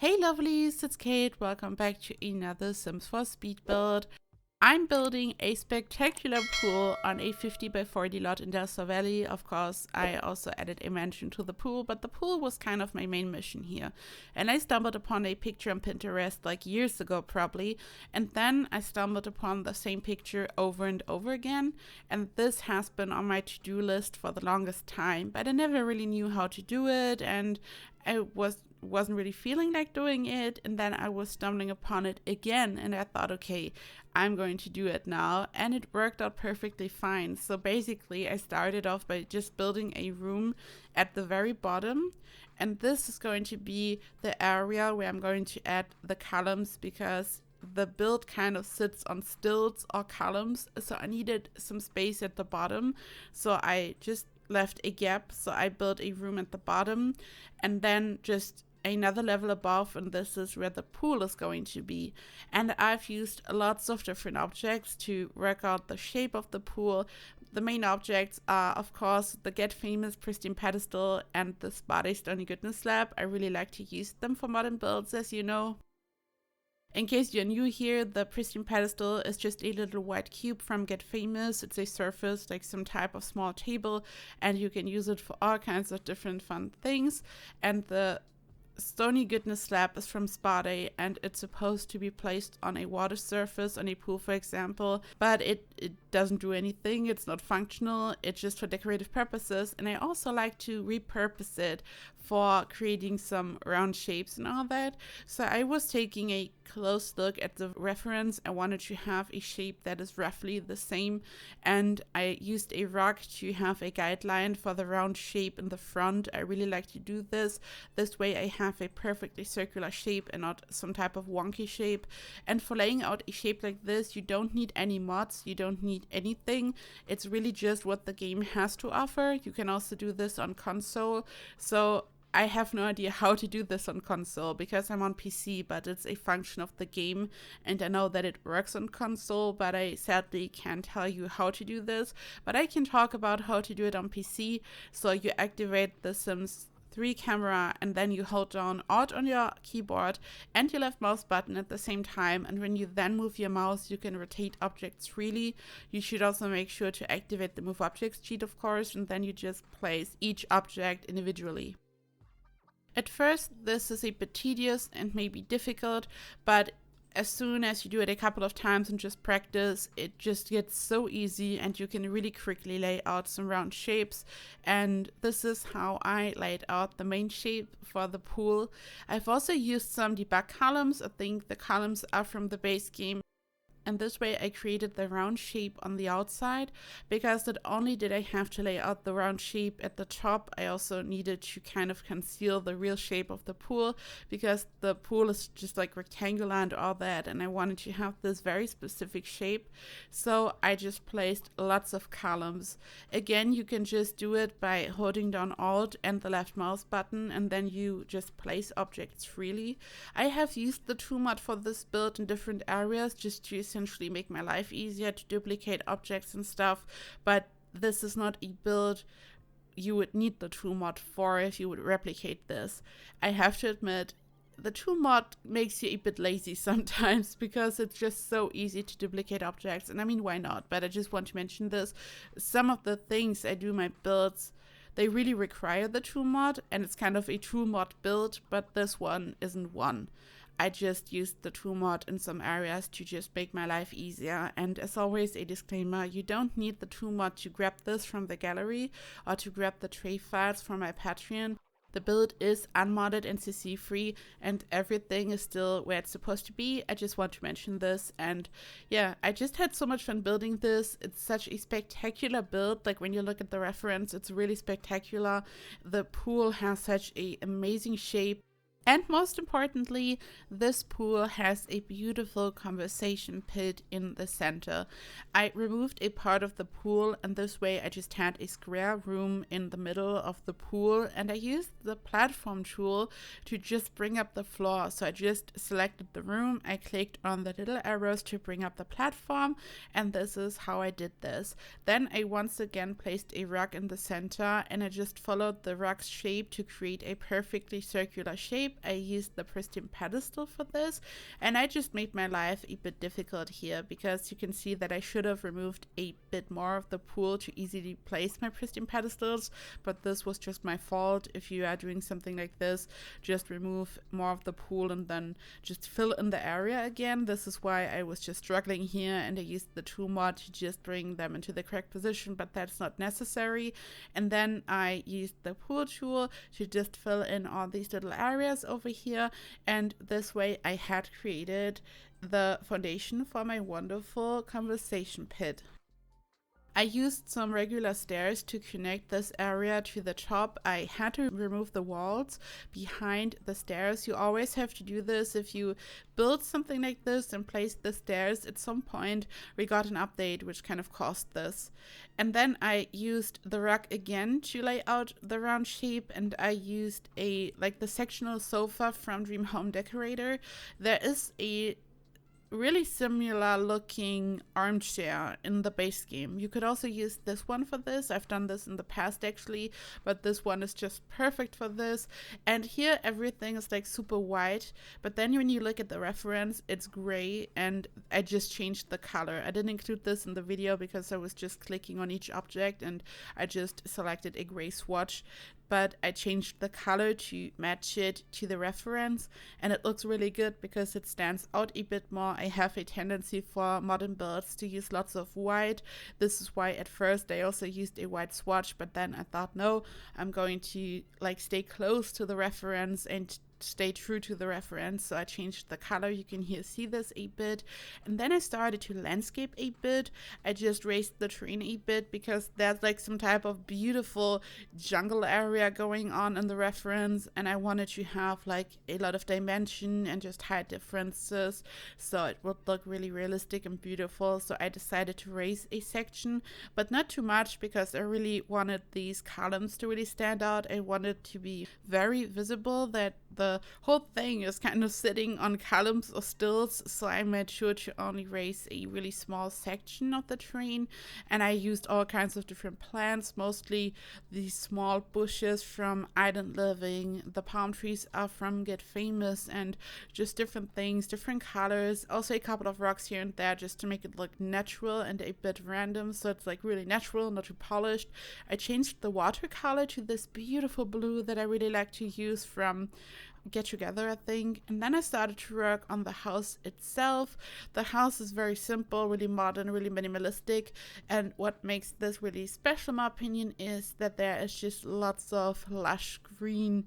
Hey lovelies, it's Kate. Welcome back to another Sims 4 speed build. I'm building a spectacular pool on a 50 by 40 lot in Delta Valley. Of course, I also added a mansion to the pool, but the pool was kind of my main mission here. And I stumbled upon a picture on Pinterest like years ago probably, and then I stumbled upon the same picture over and over again. And this has been on my to-do list for the longest time, but I never really knew how to do it, and I wasn't really feeling like doing it. And then I was stumbling upon it again, and I thought, okay, I'm going to do it now, and it worked out perfectly fine. So basically I started off by just building a room at the very bottom, and this is going to be the area where I'm going to add the columns, because the build kind of sits on stilts or columns, so I needed some space at the bottom, so I just left a gap. So I built a room at the bottom and then just another level above, and this is where the pool is going to be. And I've used lots of different objects to work out the shape of the pool. The main objects are, of course, the Get Famous Pristine Pedestal and the Sparta Stony Goodness Slab. I really like to use them for modern builds, as you know. In case you're new here, the Pristine Pedestal is just a little white cube from Get Famous. It's a surface, like some type of small table, and you can use it for all kinds of different fun things. And the Stony Goodness Slab is from Sparta, and it's supposed to be placed on a water surface, on a pool for example, but it doesn't do anything. It's not functional. It's just for decorative purposes. And I also like to repurpose it for creating some round shapes and all that. So I was taking a close look at the reference. I wanted to have a shape that is roughly the same, and I used a rock to have a guideline for the round shape in the front. I really like to do this. This way I have a perfectly circular shape and not some type of wonky shape. And for laying out a shape like this, you don't need any mods, you don't need anything. It's really just what the game has to offer. You can also do this on console. So I have no idea how to do this on console because I'm on PC, but it's a function of the game, and I know that it works on console, but I sadly can't tell you how to do this. But I can talk about how to do it on PC. So you activate the Sims 3 camera, and then you hold down Alt on your keyboard and your left mouse button at the same time, and when you then move your mouse you can rotate objects freely. You should also make sure to activate the Move Objects cheat, of course, and then you just place each object individually. At first this is a bit tedious and maybe difficult, but as soon as you do it a couple of times and just practice, it just gets so easy, and you can really quickly lay out some round shapes. And this is how I laid out the main shape for the pool. I've also used some debug columns. I think the columns are from the base game. And this way I created the round shape on the outside, because not only did I have to lay out the round shape at the top, I also needed to kind of conceal the real shape of the pool, because the pool is just like rectangular and all that, and I wanted to have this very specific shape. So I just placed lots of columns. Again, you can just do it by holding down Alt and the left mouse button, and then you just place objects freely. I have used the tool mod for this build in different areas just to essentially make my life easier to duplicate objects and stuff, but this is not a build you would need the tool mod for if you would replicate this. I have to admit, the tool mod makes you a bit lazy sometimes because it's just so easy to duplicate objects, and I mean, why not? But I just want to mention this. Some of the things I do in my builds, they really require the tool mod, and it's kind of a tool mod build, but this one isn't one. I just used the tool mod in some areas to just make my life easier. And as always, a disclaimer, you don't need the tool mod to grab this from the gallery or to grab the tray files from my Patreon. The build is unmodded and CC free, and everything is still where it's supposed to be. I just want to mention this. And yeah, I just had so much fun building this. It's such a spectacular build. Like, when you look at the reference, it's really spectacular. The pool has such an amazing shape. And most importantly, this pool has a beautiful conversation pit in the center. I removed a part of the pool, and this way I just had a square room in the middle of the pool, and I used the platform tool to just bring up the floor. So I just selected the room, I clicked on the little arrows to bring up the platform, and this is how I did this. Then I once again placed a rug in the center, and I just followed the rug's shape to create a perfectly circular shape. shape, I used the pristine pedestal for this, and I just made my life a bit difficult here because you can see that I should have removed a bit more of the pool to easily place my pristine pedestals, but this was just my fault. If you are doing something like this, just remove more of the pool and then just fill in the area again. This is why I was just struggling here, and I used the tool mod to just bring them into the correct position, but that's not necessary. And then I used the pool tool to just fill in all these little areas over here, and this way I had created the foundation for my wonderful conversation pit. I used some regular stairs to connect this area to the top. I had to remove the walls behind the stairs. You always have to do this if you build something like this and place the stairs. At some point we got an update which kind of caused this. And then I used the rug again to lay out the round shape, and I used the sectional sofa from Dream Home Decorator. There is a really similar looking armchair in the base game. You could also use this one for this. I've done this in the past actually, but this one is just perfect for this. And here everything is like super white, but then when you look at the reference, it's gray, and I just changed the color. I didn't include this in the video because I was just clicking on each object and I just selected a gray swatch, but I changed the color to match it to the reference, and it looks really good because it stands out a bit more. I have a tendency for modern builds to use lots of white. This is why at first I also used a white swatch, but then I thought, no, I'm going to stay close to the reference and stay true to the reference. So I changed the color. You can here see this a bit, and then I started to landscape a bit. I just raised the terrain a bit because there's like some type of beautiful jungle area going on in the reference, and I wanted to have like a lot of dimension and just height differences so it would look really realistic and beautiful. So I decided to raise a section, but not too much because I really wanted these columns to really stand out. I wanted to be very visible that the whole thing is kind of sitting on columns or stilts, so I made sure to only raise a really small section of the terrain, and I used all kinds of different plants, mostly these small bushes from Island Living. The palm trees are from Get Famous, and just different things, different colors, also a couple of rocks here and there just to make it look natural and a bit random, so it's like really natural, not too polished. I changed the watercolor to this beautiful blue that I really like to use from Get Together, I think. And then I started to work on the house itself. The house is very simple, really modern, really minimalistic, and what makes this really special in my opinion is that there is just lots of lush green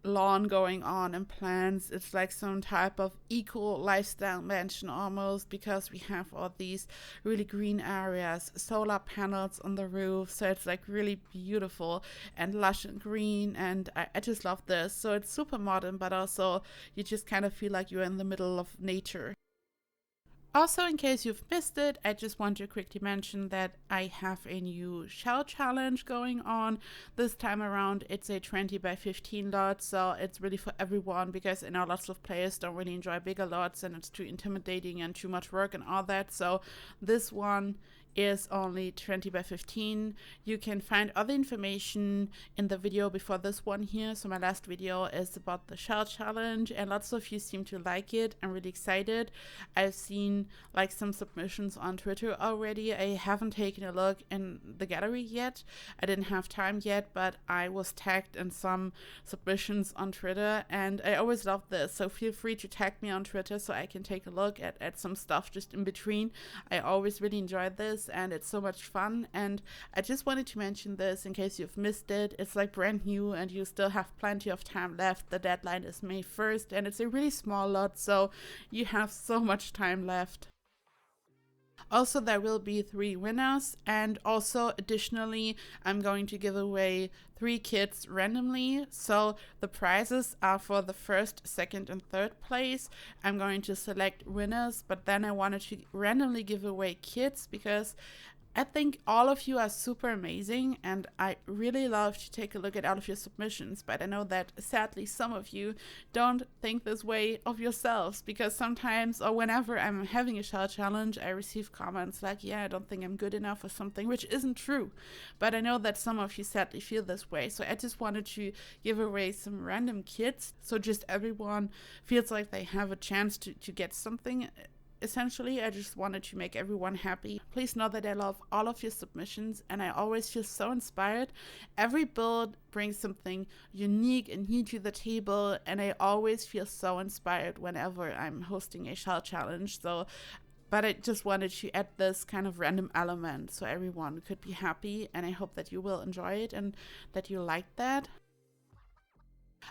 lawn going on and plants. It's like some type of eco lifestyle mansion almost, because we have all these really green areas, solar panels on the roof, so it's like really beautiful and lush and green, and I just love this. So it's super modern, but also you just kind of feel like you're in the middle of nature. Also, in case you've missed it, I just want to quickly mention that I have a new shell challenge going on. This time around, it's a 20 by 15 lot, so it's really for everyone, because I know lots of players don't really enjoy bigger lots and it's too intimidating and too much work and all that. So this one is only 20 by 15. You can find other information in the video before this one here. So my last video is about the shell challenge, and lots of you seem to like it. I'm really excited. I've seen like some submissions on Twitter already. I haven't taken a look in the gallery yet. I didn't have time yet, but I was tagged in some submissions on Twitter, and I always love this. So feel free to tag me on Twitter so I can take a look at some stuff just in between. I always really enjoyed this, and it's so much fun, and I just wanted to mention this in case you've missed it. It's like brand new and you still have plenty of time left. The deadline is May 1st, and it's a really small lot, so you have so much time left. Also, there will be 3 winners, and also additionally I'm going to give away 3 kits randomly. So the prizes are for the 1st, 2nd and 3rd place. I'm going to select winners, but then I wanted to randomly give away kits because I think all of you are super amazing, and I really love to take a look at all of your submissions, but I know that sadly some of you don't think this way of yourselves, because sometimes or whenever I'm having a shell challenge, I receive comments like, yeah, I don't think I'm good enough or something, which isn't true. But I know that some of you sadly feel this way, so I just wanted to give away some random kits, so just everyone feels like they have a chance to get something. Essentially, I just wanted to make everyone happy. Please know that I love all of your submissions, and I always feel so inspired. Every build brings something unique and new to the table, and I always feel so inspired whenever I'm hosting a shell challenge. But I just wanted to add this kind of random element so everyone could be happy, and I hope that you will enjoy it and that you like that.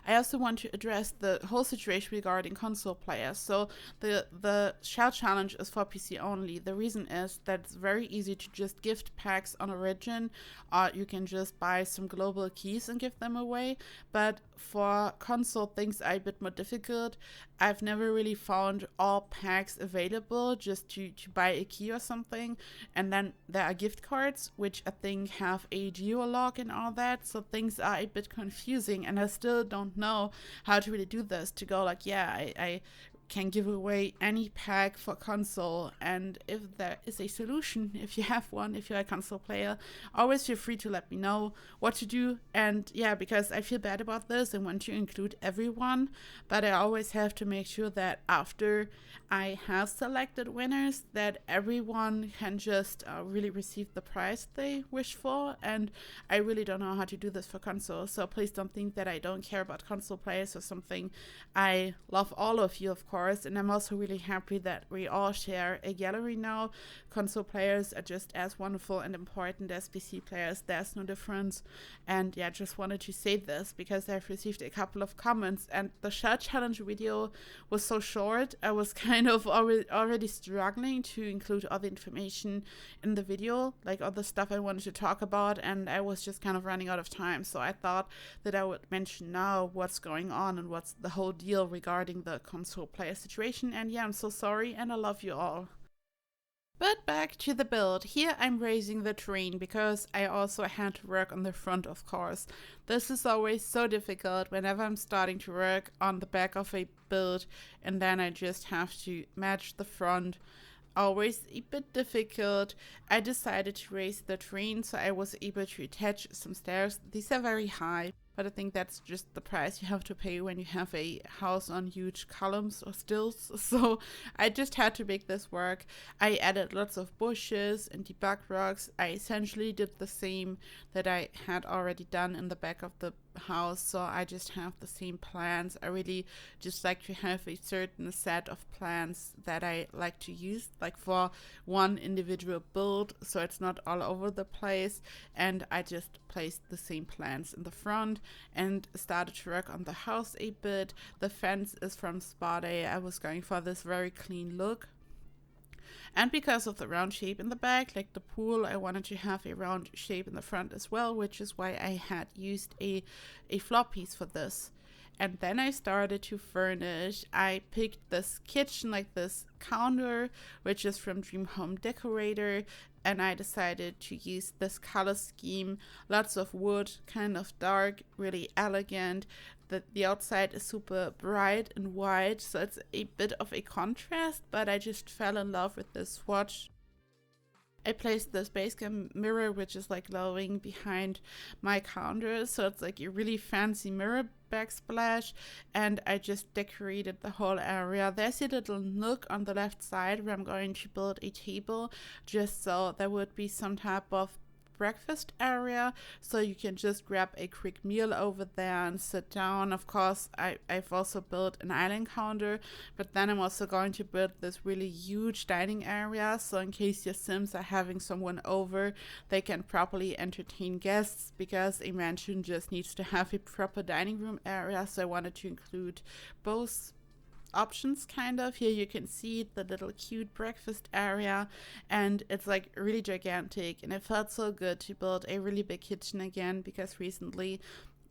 I also want to address the whole situation regarding console players. So the shell challenge is for PC only. The reason is that it's very easy to just gift packs on Origin, or you can just buy some global keys and give them away. But for console, things are a bit more difficult. I've never really found all packs available just to buy a key or something. And then there are gift cards, which I think have a geolog and all that. So things are a bit confusing, and I still don't know how to really do this, to go like, yeah, I can give away any pack for console. And if there is a solution, if you have one, if you're a console player, always feel free to let me know what to do. And yeah, because I feel bad about this and want to include everyone, but I always have to make sure that after I have selected winners, that everyone can just really receive the prize they wish for. And I really don't know how to do this for console, so please don't think that I don't care about console players or something. I love all of you, of course, and I'm also really happy that we all share a gallery now. Console players are just as wonderful and important as PC players. There's no difference. And yeah, just wanted to say this because I've received a couple of comments, and the shell challenge video was so short. I was kind of already struggling to include all the information in the video, like all the stuff I wanted to talk about, and I was just kind of running out of time. So I thought that I would mention now what's going on and what's the whole deal regarding the console player situation. And yeah, I'm so sorry, and I love you all. But back to the build. Here I'm raising the terrain because I also had to work on the front, of course. This is always so difficult whenever I'm starting to work on the back of a build, and then I just have to match the front. Always a bit difficult. I decided to raise the terrain so I was able to attach some stairs. These are very high, but I think that's just the price you have to pay when you have a house on huge columns or stilts. So I just had to make this work. I added lots of bushes and debug rocks. I essentially did the same that I had already done in the back of the house, so I just have the same plans. I really just like to have a certain set of plans that I like to use, like for one individual build, so it's not all over the place. And I just placed the same plans in the front and started to work on the house a bit. The fence is from Spa Day. I was going for this very clean look. And because of the round shape in the back, like the pool, I wanted to have a round shape in the front as well, which is why I had used a floor piece for this. And then I started to furnish. I picked this kitchen, like this counter, which is from Dream Home Decorator, and I decided to use this color scheme. Lots of wood, kind of dark, really elegant. The outside is super bright and white, so it's a bit of a contrast, but I just fell in love with this swatch. I placed this base cam mirror, which is like glowing behind my counter, so it's like a really fancy mirror backsplash, and I just decorated the whole area. There's a little nook on the left side where I'm going to build a table, just so there would be some type of breakfast area, so you can just grab a quick meal over there and sit down. Of course, I've also built an island counter, but then I'm also going to build this really huge dining area, so in case your Sims are having someone over, they can properly entertain guests, because a mansion just needs to have a proper dining room area. So I wanted to include both options, kind of. Here you can see the little cute breakfast area, and it's like really gigantic, and it felt so good to build a really big kitchen again, because recently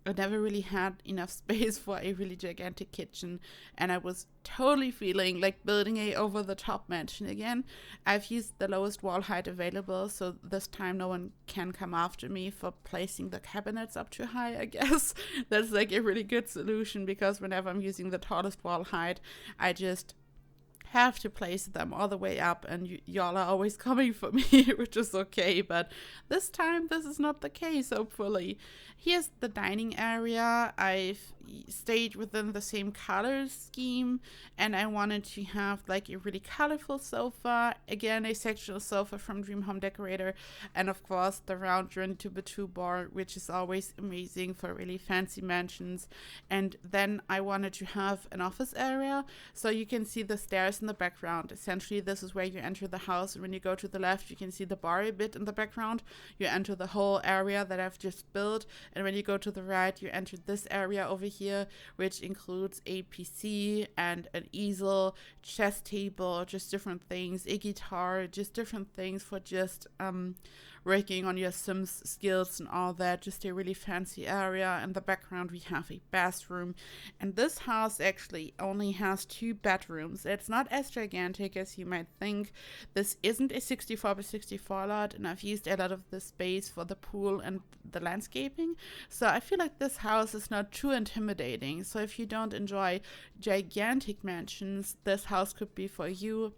I never really had enough space for a really gigantic kitchen, and I was totally feeling like building a over-the-top mansion again. I've used the lowest wall height available, so this time no one can come after me for placing the cabinets up too high, I guess. That's like a really good solution, because whenever I'm using the tallest wall height, I just have to place them all the way up, and y'all are always coming for me, which is okay, but this time this is not the case, hopefully. Here's the dining area. I've stayed within the same color scheme, and I wanted to have like a really colorful sofa, again a sectional sofa from Dream Home Decorator, and of course the round journey to Batu bar, which is always amazing for really fancy mansions. And then I wanted to have an office area, so you can see the stairs in the background. Essentially, this is where you enter the house, and when you go to the left, you can see the bar a bit in the background. You enter the whole area that I've just built, and when you go to the right, you enter this area over here, which includes a PC and an easel, chess table, just different things, a guitar, just different things for just working on your Sims skills and all that. Just a really fancy area. In the background we have a bathroom, and this house actually only has 2 bedrooms. It's not as gigantic as you might think. This isn't a 64 by 64 lot, and I've used a lot of the space for the pool and the landscaping, so I feel like this house is not too intimidating. So if you don't enjoy gigantic mansions, this house could be for you.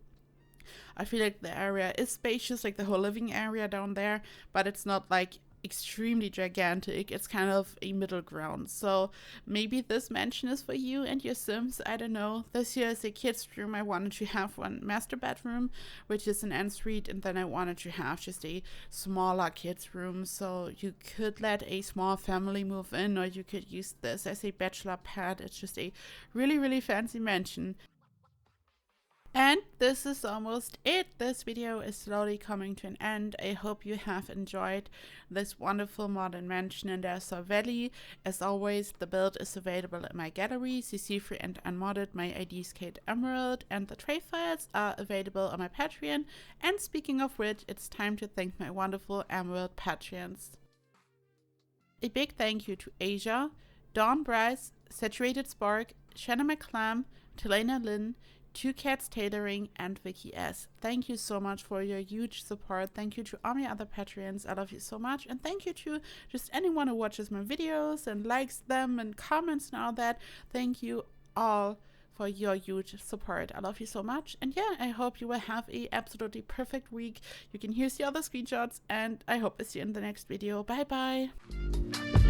I feel like the area is spacious, like the whole living area down there, but it's not like extremely gigantic. It's kind of a middle ground. So maybe this mansion is for you and your Sims. I don't know. This here is a kid's room. I wanted to have one master bedroom, which is an ensuite, and then I wanted to have just a smaller kids room, so you could let a small family move in, or you could use this as a bachelor pad. It's just a really, really fancy mansion. And this is almost it. This video is slowly coming to an end. I hope you have enjoyed this wonderful modern mansion in the Azure Valley. As always, the build is available in my gallery, CC free and unmodded. My ID is KateEmerald, and the tray files are available on my Patreon. And speaking of which, it's time to thank my wonderful Emerald Patreons. A big thank you to Asia, Dawn Bryce, Saturated Spark, Shanna McClam, Telena Lynn, Two Cats Tailoring, and Vicky S. Thank you so much for your huge support. Thank you to all my other Patreons. I love you so much. And thank you to just anyone who watches my videos and likes them and comments and all that. Thank you all for your huge support. I love you so much. And yeah, I hope you will have a absolutely perfect week. You can here see all the screenshots, and I hope to see you in the next video. Bye bye.